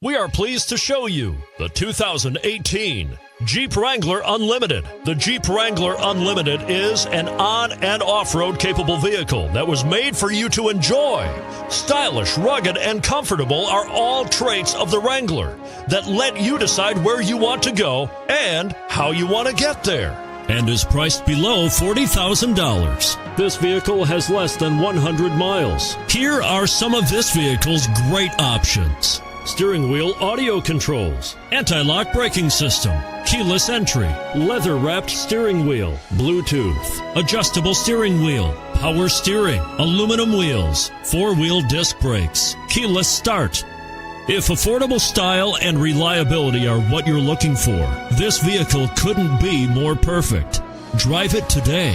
We are pleased to show you the 2018 Jeep Wrangler Unlimited. The Jeep Wrangler Unlimited is an on- and off-road capable vehicle that was made for you to enjoy. Stylish, rugged, and comfortable are all traits of the Wrangler that let you decide where you want to go and how you want to get there. And is priced below $40,000. This vehicle has less than 100 miles. Here are some of this vehicle's great options: steering wheel audio controls, anti-lock braking system, keyless entry, leather-wrapped steering wheel, Bluetooth, adjustable steering wheel, power steering, aluminum wheels, four-wheel disc brakes, keyless start. If affordable style and reliability are what you're looking for, this vehicle couldn't be more perfect. Drive it today.